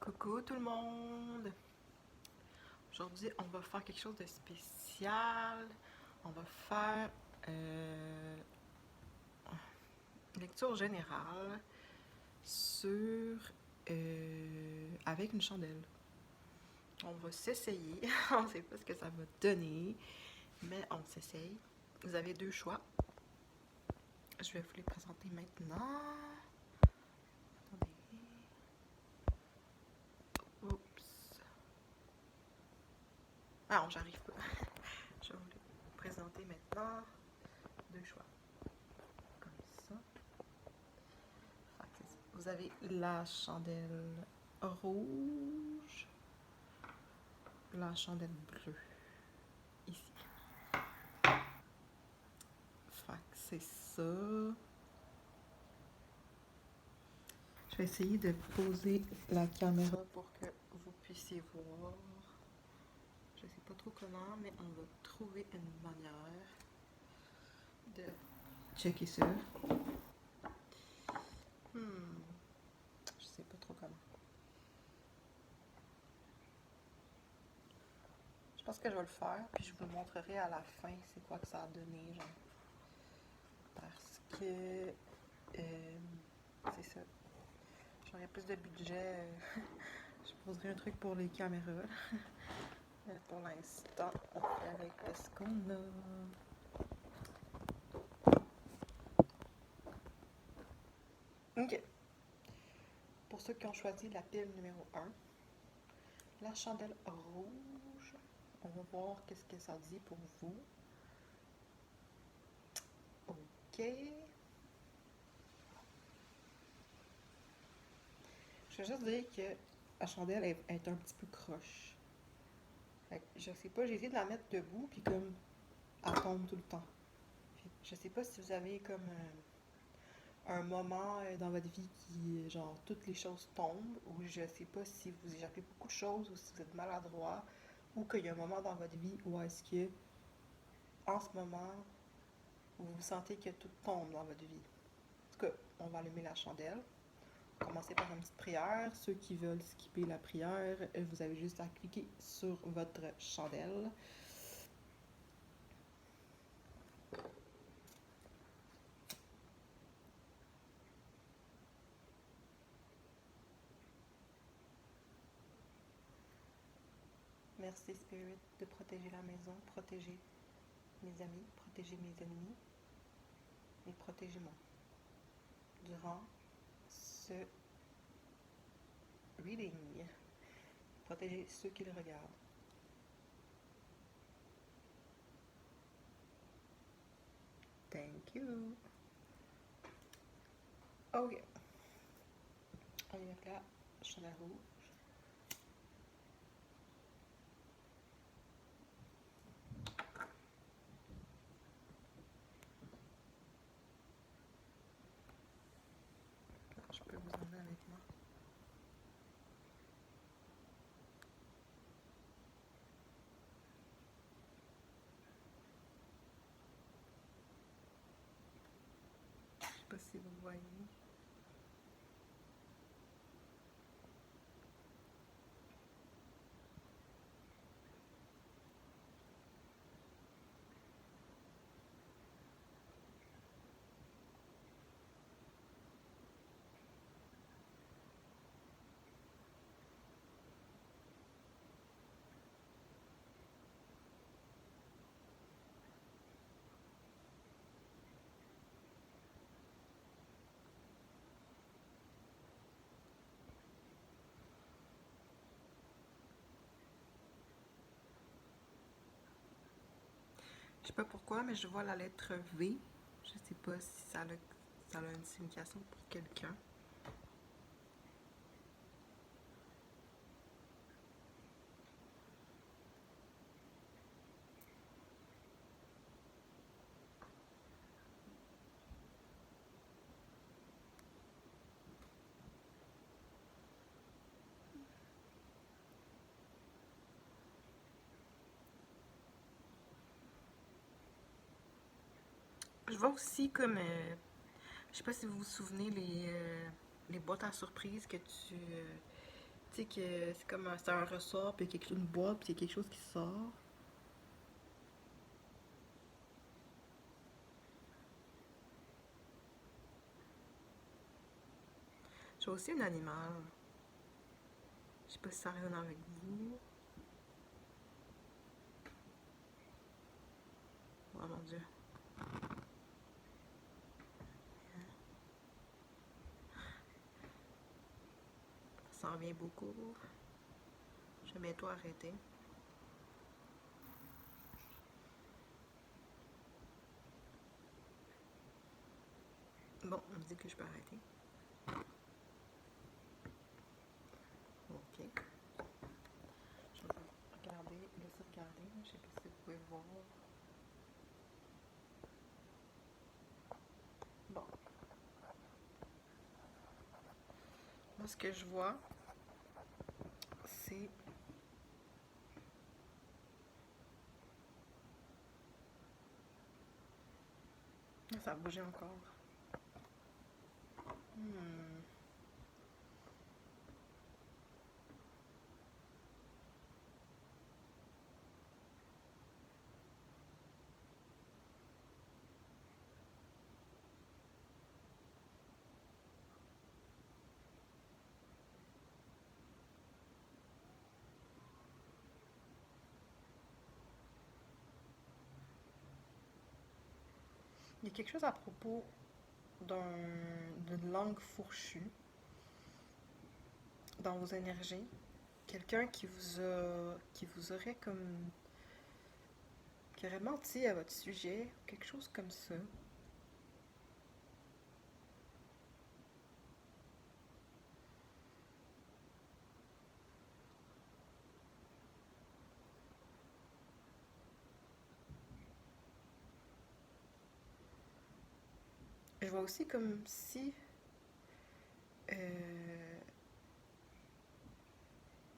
Coucou tout le monde! Aujourd'hui, on va faire quelque chose de spécial. On va faire une lecture générale sur avec une chandelle. On va s'essayer. On ne sait pas ce que ça va donner, mais on s'essaye. Vous avez deux choix. Je vais vous les présenter maintenant. Attendez. Oups. Ah non, j'arrive pas. Je vais vous les présenter maintenant. Deux choix. Comme ça. Vous avez la chandelle rouge, la chandelle bleue, ici. Fait que c'est ça. Je vais essayer de poser la caméra pour que vous puissiez voir. Je sais pas trop comment, mais on va trouver une manière de checker ça. Je sais pas trop comment. Je pense que je vais le faire, puis je vous montrerai à la fin c'est quoi que ça a donné, genre. Parce que c'est ça. J'aurais plus de budget, je poserai un truc pour les caméras. Mais pour l'instant, on fait avec ce qu'on a. Ok. Pour ceux qui ont choisi la pile numéro 1, la chandelle rouge. On va voir qu'est-ce que ça dit pour vous. Ok. Je vais juste dire que la chandelle est un petit peu croche. Fait que je sais pas, j'ai essayé de la mettre debout, puis comme elle tombe tout le temps. Je sais pas si vous avez comme un moment dans votre vie qui, genre, toutes les choses tombent, ou je sais pas si vous échappez beaucoup de choses, ou si vous êtes maladroit, ou qu'il y a un moment dans votre vie où est-ce que, en ce moment, vous sentez que tout tombe dans votre vie. En tout cas, on va allumer la chandelle. Commencer par une petite prière. Ceux qui veulent skipper la prière, vous avez juste à cliquer sur votre chandelle. Merci Spirit de protéger la maison, protéger mes amis, protéger mes ennemis et protégez-moi durant ce reading. Protégez ceux qui le regardent. Thank you. Ok. On y va avec la chandelle rouge. Je peux vous emmener avec moi. Je sais pas si vous voyez. Je sais pas pourquoi, mais je vois la lettre V. Je sais pas si ça a une signification pour quelqu'un. Je vois aussi comme, je sais pas si vous vous souvenez les boîtes à surprise que Tu sais que c'est comme c'est un ressort, puis il y a quelque chose, une boîte, puis il y a quelque chose qui sort. J'ai aussi un animal. Je sais pas si ça résonne avec vous. Oh mon dieu. Ça s'en vient beaucoup. Je vais bientôt arrêter. Bon, on me dit que je peux arrêter. Ok. Je vais regarder, laisser regarder. Je sais pas si vous pouvez voir. Bon. Moi, ce que je vois, c'est... Ça a bougé encore. Hmm. Il y a quelque chose à propos d'une langue fourchue dans vos énergies. Quelqu'un qui vous aurait comme, qui aurait menti à votre sujet, quelque chose comme ça. Je vois aussi comme si euh,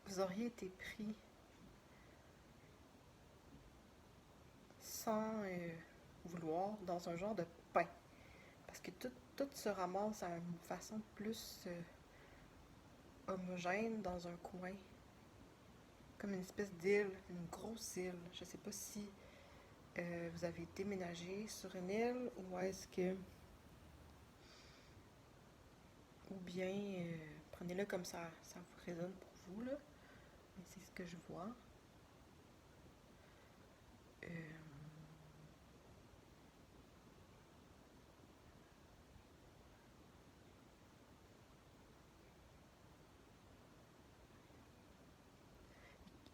vous auriez été pris sans vouloir dans un genre de pain. Parce que tout se ramasse à une façon plus homogène dans un coin. Comme une espèce d'île, une grosse île. Je sais pas si vous avez déménagé sur une île ou est-ce que... Ou bien, prenez-le comme ça vous résonne pour vous, là. Mais c'est ce que je vois. Euh,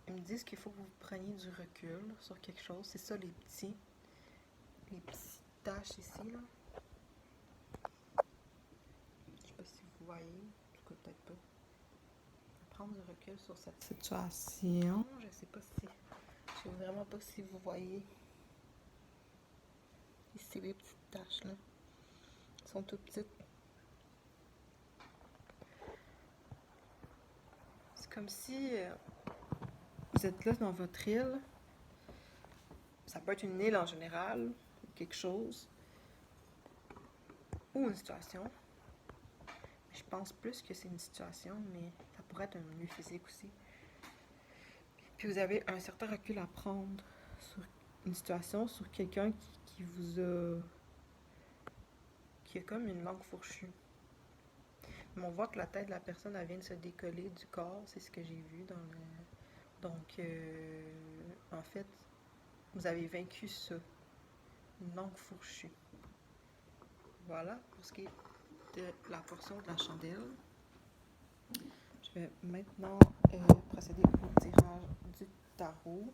Ils me disent qu'il faut que vous preniez du recul sur quelque chose. C'est ça les petits taches ici, là. Je sais pas si vous voyez, en tout cas peut-être pas. Prendre du recul sur cette situation. Je sais pas si, je sais vraiment pas si vous voyez ici les petites taches là. Elles sont toutes petites. C'est comme si vous êtes là dans votre île. Ça peut être une île en général, ou quelque chose, ou une situation. Je pense plus que c'est une situation, mais ça pourrait être un milieu physique aussi. Puis vous avez un certain recul à prendre sur une situation, sur quelqu'un qui vous a... qui a comme une langue fourchue. Mais on voit que la tête de la personne, elle vient de se décoller du corps, c'est ce que j'ai vu dans le... Donc, en fait, vous avez vaincu ça, une langue fourchue. Voilà, pour ce qui est de la portion de la chandelle. Je vais maintenant procéder au tirage du tarot.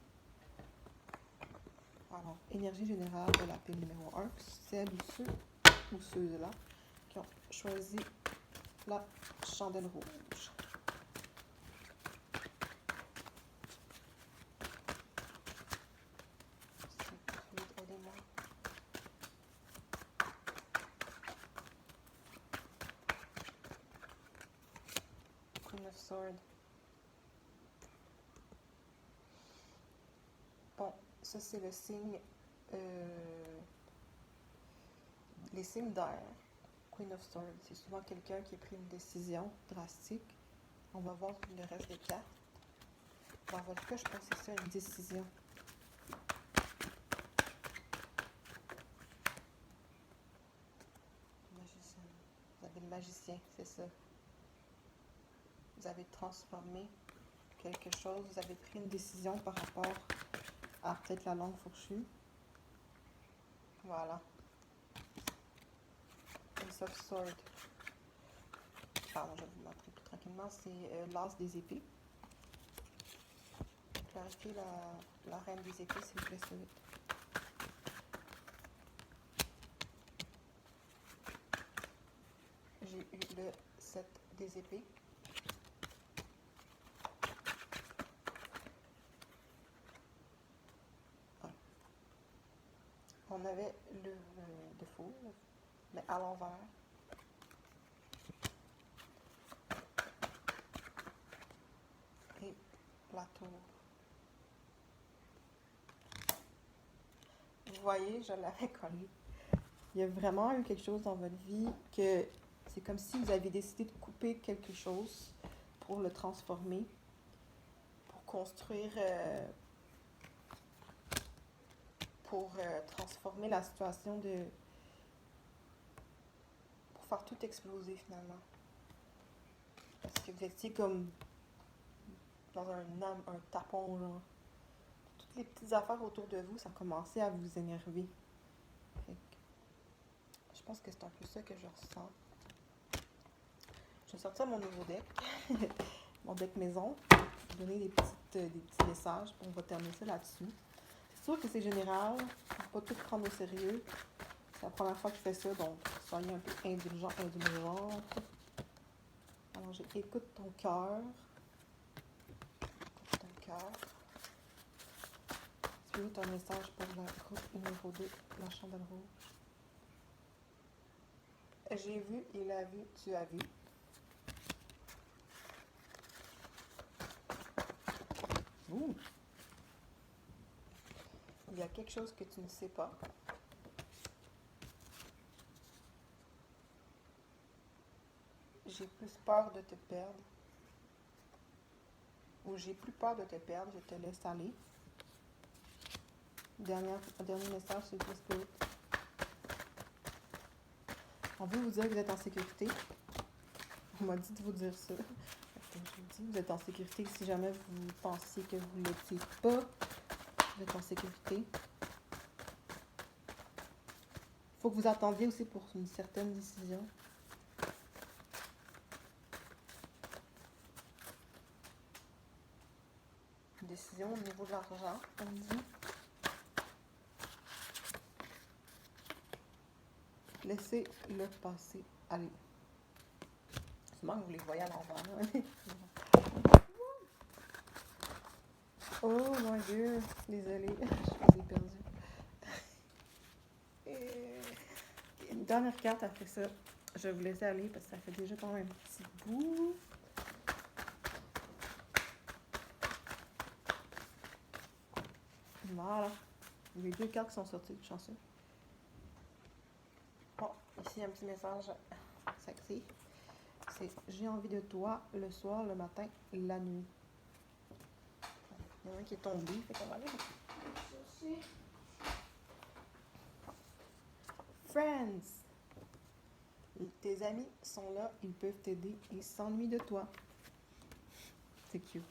Alors, énergie générale de la pile numéro 1, celle ou ceux-là qui ont choisi la chandelle rouge. Aidez-moi. Queen of Swords. Bon, ça c'est le signe, les signes d'air. Queen of Swords, c'est souvent quelqu'un qui a pris une décision drastique On va voir le reste des cartes. Dans votre cas, je pense que c'est ça, une décision. Magicien. Vous avez le magicien, c'est ça. Vous avez transformé quelque chose, vous avez pris une décision par rapport à peut-être la langue fourchue. Voilà. Ace of Sword. Pardon, je vais vous montrer plus tranquillement. C'est l'as des épées. Clarifiez la reine des épées, s'il vous plaît, s'il vous plaît. J'ai eu le 7 des épées. On avait le défaut, mais à l'envers. Et la tour. Vous voyez, je l'avais collé. Il y a vraiment eu quelque chose dans votre vie que c'est comme si vous aviez décidé de couper quelque chose pour le transformer, pour construire, pour transformer la situation pour faire tout exploser finalement. Parce que vous étiez comme dans un tapon, genre. Toutes les petites affaires autour de vous, ça commençait à vous énerver. Je pense que c'est un peu ça que je ressens. Je vais sortir mon nouveau deck, mon deck maison, donner des petits messages, on va terminer ça là-dessus. C'est sûr que c'est général, il ne faut pas tout prendre au sérieux. C'est la première fois que je fais ça, donc soyez un peu indulgents, indulgentes. Alors, écoute ton cœur. Écoute ton cœur. Tu veux un message pour la groupe numéro 2, la chandelle rouge. J'ai vu, il a vu, tu as vu. Ouh. Il y a quelque chose que tu ne sais pas. J'ai plus peur de te perdre. Ou j'ai plus peur de te perdre, je te laisse aller. Dernier message, c'est le Spirit. On veut vous dire que vous êtes en sécurité. On m'a dit de vous dire ça. Je vous dis, vous êtes en sécurité. Si jamais vous pensiez que vous ne l'étiez pas, vous êtes en sécurité. Il faut que vous attendiez aussi pour une certaine décision. Une décision au niveau de l'argent, on me dit. Laissez-le passer. Allez. Sûrement que vous les voyez à l'envers. Oh mon Dieu, désolée, je vous ai perdu. Une dernière carte après ça. Je vais vous laisser aller parce que ça fait déjà quand même un petit bout. Voilà. Les deux cartes qui sont sorties, chanceux. Bon, ici un petit message sexy. C'est j'ai envie de toi le soir, le matin, la nuit. Il y en a un qui est tombé, fait qu'on va aller chercher. Friends. Tes amis sont là, ils peuvent t'aider, ils s'ennuient de toi. C'est cute.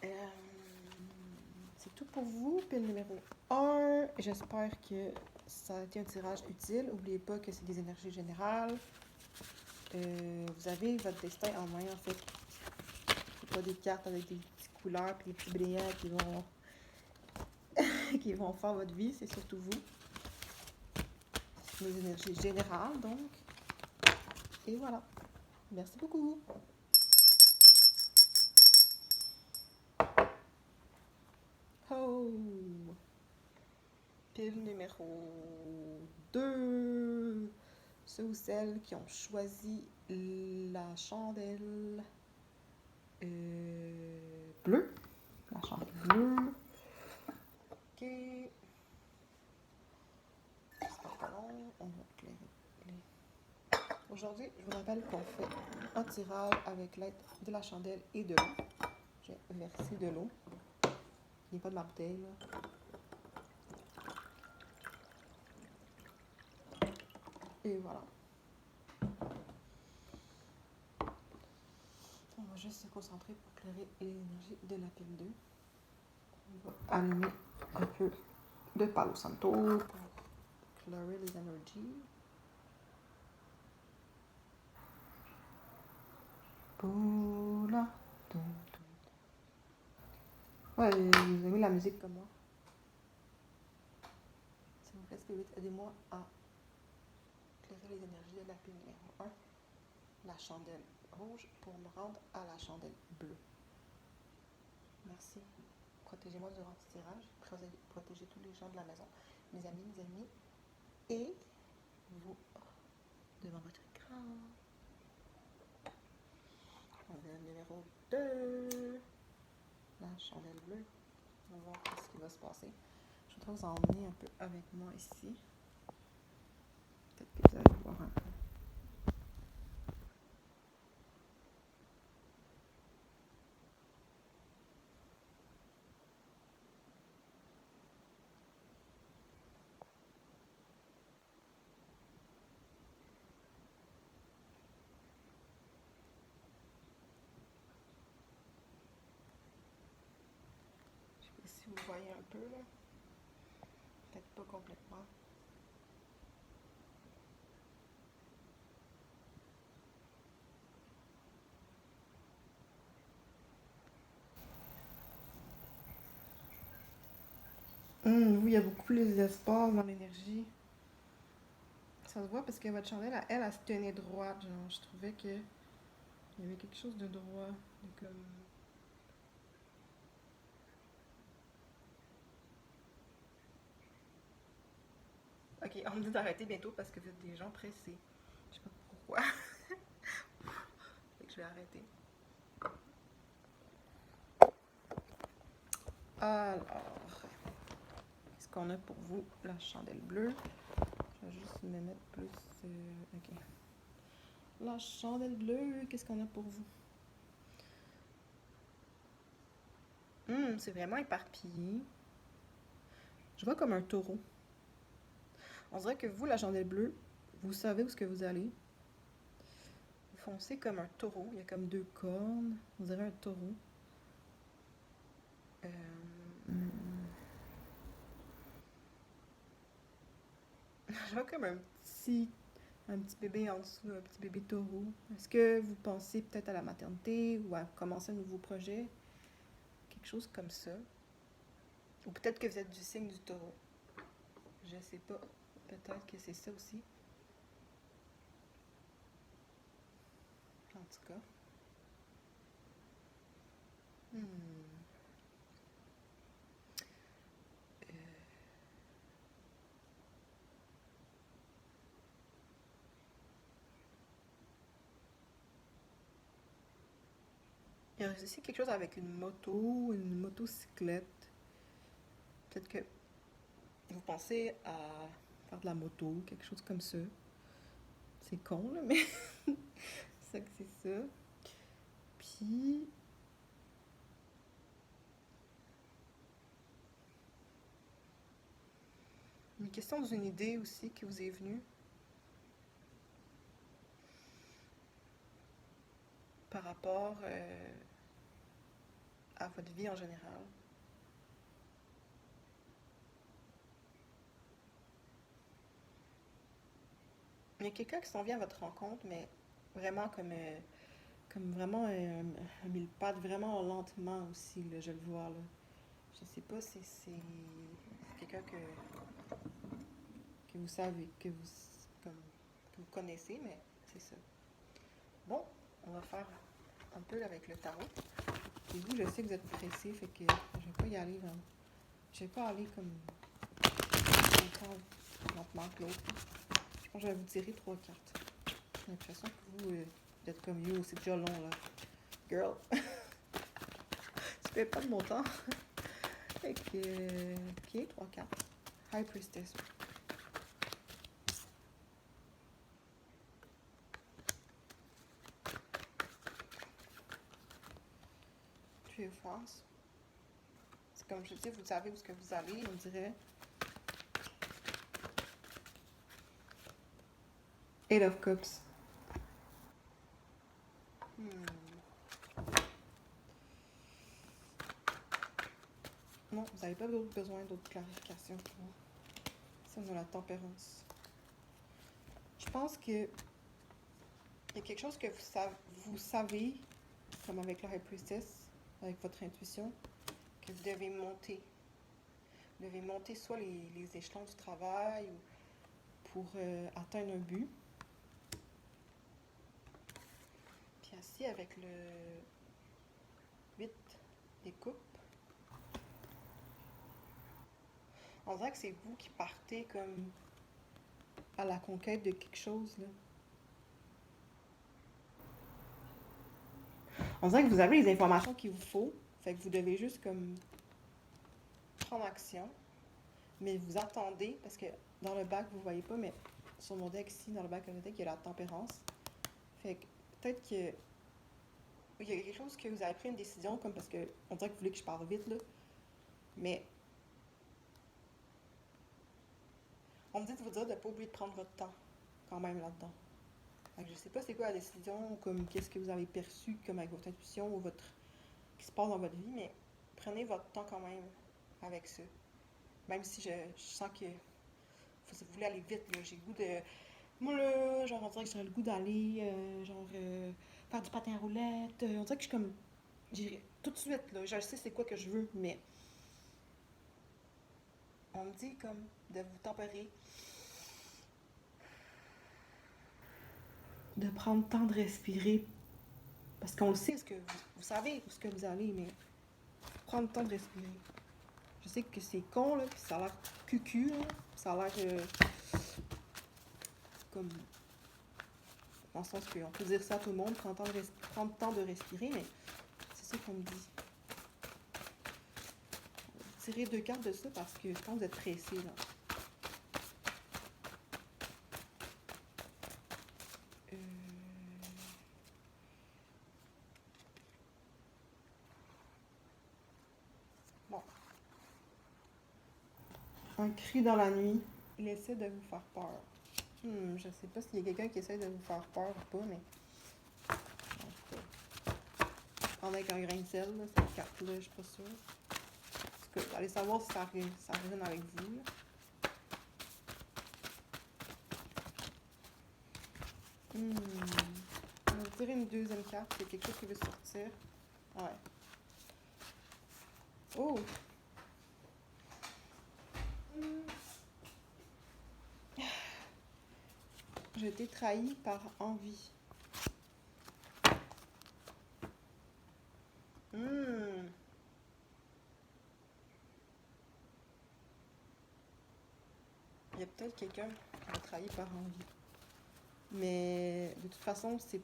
C'est tout pour vous, pile numéro 1. J'espère que ça a été un tirage utile. N'oubliez pas que c'est des énergies générales. Vous avez votre destin en main, en fait. C'est pas des cartes avec des petites couleurs et des petits brillants qui vont faire votre vie, c'est surtout vous. C'est des énergies générales, donc. Et voilà. Merci beaucoup. Oh! Pile numéro 2. Ceux ou celles qui ont choisi la chandelle bleue. La chandelle bleue. Ok. C'est pas long. On va éclairer. Aujourd'hui, je vous rappelle qu'on fait un tirage avec l'aide de la chandelle et de l'eau. J'ai versé de l'eau. Il n'y a pas de ma bouteille, là. Et voilà. On va juste se concentrer pour clairer l'énergie de la pile 2. On va allumer un peu de Palo Santo pour clairer les énergies. Poula. Ouais, vous aimez la musique comme moi. S'il vous plaît, Spirit, aidez-moi à clairer les énergies de la pile numéro 1, la chandelle rouge, pour me rendre à la chandelle bleue. Merci. Protégez-moi durant ce tirage. Protégez tous les gens de la maison, mes amis, mes ennemis, et vous devant votre écran. Chandelle numéro 2, la chandelle bleue. On va voir ce qui va se passer. Je voudrais vous emmener un peu avec moi ici. Peut-être que vous allez voir un peu. Je sais pas si vous voyez un peu là. Peut-être pas complètement. Oui, il y a beaucoup plus d'espace dans l'énergie. Ça se voit parce que votre chandelle, elle se tenait droite. Genre, je trouvais que il y avait quelque chose de droit. De comme... Ok, on me dit d'arrêter bientôt parce que vous êtes des gens pressés. Je sais pas pourquoi. Fait que je vais arrêter. Alors, qu'est-ce qu'on a pour vous? La chandelle bleue. Je vais juste me mettre plus... ok. La chandelle bleue, qu'est-ce qu'on a pour vous? C'est vraiment éparpillé. Je vois comme un taureau. On dirait que vous, la chandelle bleue, vous savez où est-ce que vous allez. Vous foncez comme un taureau. Il y a comme 2 cornes. On dirait un taureau. Je vois comme un petit bébé en dessous, un petit bébé taureau. Est-ce que vous pensez peut-être à la maternité ou à commencer un nouveau projet? Quelque chose comme ça. Ou peut-être que vous êtes du signe du taureau. Je sais pas. Peut-être que c'est ça aussi. En tout cas. Il y a aussi quelque chose avec une moto, une motocyclette. Peut-être que vous pensez à faire de la moto, quelque chose comme ça. C'est con, là, mais c'est ça que c'est ça. Puis, une question d'une idée aussi qui vous est venue par rapport à votre vie en général. Il y a quelqu'un qui s'en vient à votre rencontre, mais vraiment comme vraiment un mille pattes, vraiment lentement aussi, là, je le vois. Là. Je sais pas si c'est quelqu'un que vous savez, comme, que vous connaissez, mais c'est ça. Bon, on va faire un peu avec le tarot. Et vous, je sais que vous êtes pressé, fait que je vais pas y aller. Je vais pas aller comme autant lentement que l'autre. Je pense que je vais vous tirer 3 cartes. J'ai l'impression que vous êtes comme you, c'est déjà long là. Girl, tu fais pas de mon temps. Fait que, ok, 3 cartes. High Priestess. puissance. C'est comme je dis, vous savez où ce que vous allez, on dirait. Eight of Cups. Non, vous n'avez pas besoin d'autres clarifications pour ça, on a la tempérance. Je pense que il y a quelque chose que vous savez, comme avec la High Priestess, avec votre intuition, que vous devez monter. Vous devez monter soit les échelons du travail ou pour atteindre un but. Puis ainsi, avec le 8 des coupes, on dirait que c'est vous qui partez comme à la conquête de quelque chose, là. On dirait que vous avez les informations qu'il vous faut, fait que vous devez juste comme prendre action, mais vous attendez, parce que dans le bac, vous ne voyez pas, mais sur mon deck ici, dans le bac de mon deck, il y a la tempérance. Fait que peut-être que il y a quelque chose que vous avez pris une décision, comme parce que on dirait que vous voulez que je parle vite, là, mais on me dit de vous dire de ne pas oublier de prendre votre temps, quand même, là-dedans. Fait que je sais pas c'est quoi la décision, comme qu'est-ce que vous avez perçu, comme avec votre intuition ou votre qui se passe dans votre vie, mais prenez votre temps quand même avec ça. Même si je sens que vous voulez aller vite, là, j'ai le goût de... Moi, là, genre, on dirait que j'aurais le goût d'aller, faire du patin à roulette. On dirait que je suis comme... Tout de suite, là, je sais c'est quoi que je veux, mais... On me dit, comme, de vous tempérer. De prendre le temps de respirer. Parce qu'on le sait, ce que vous savez où ce que vous allez, mais... Prendre le temps de respirer. Je sais que c'est con, là, puis ça a l'air cucu, là. Ça a l'air... comme... Dans le sens qu'on peut dire ça à tout le monde, prendre le temps de respirer, mais c'est ça qu'on me dit. Tirez 2 cartes de ça parce que je pense que vous êtes pressé, là. Bon. Un cri dans la nuit. Il essaie de vous faire peur. Je sais pas s'il y a quelqu'un qui essaie de vous faire peur ou pas, mais... Prendre avec un grain de sel, là, cette carte-là, je suis pas sûre. En tout cas, vous allez savoir si ça résonne avec vous, là. On va tirer une deuxième carte, c'est quelque chose qui veut sortir. Ouais. Oh! J'ai été trahie par envie. Il y a peut-être quelqu'un qui m'a trahi par envie. Mais de toute façon, c'est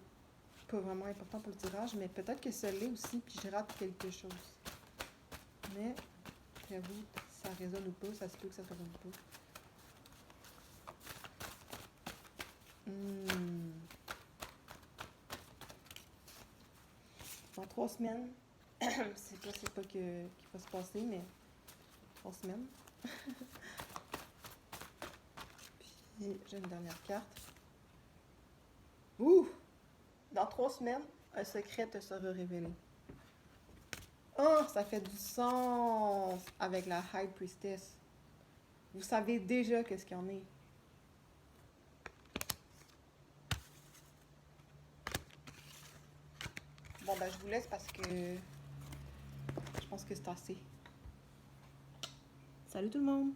pas vraiment important pour le tirage, mais peut-être que ça l'est aussi, puis je rate quelque chose. Mais, j'avoue, ça résonne ou pas, ça se peut que ça résonne pas. Dans 3 semaines, c'est pas qu'il va se passer, mais 3 semaines. Puis, j'ai une dernière carte. Ouh! Dans 3 semaines, un secret te sera révélé. Oh, ça fait du sens avec la High Priestess. Vous savez déjà qu'est-ce qu'il y en est. Bon, ben, je vous laisse parce que je pense que c'est assez. Salut tout le monde!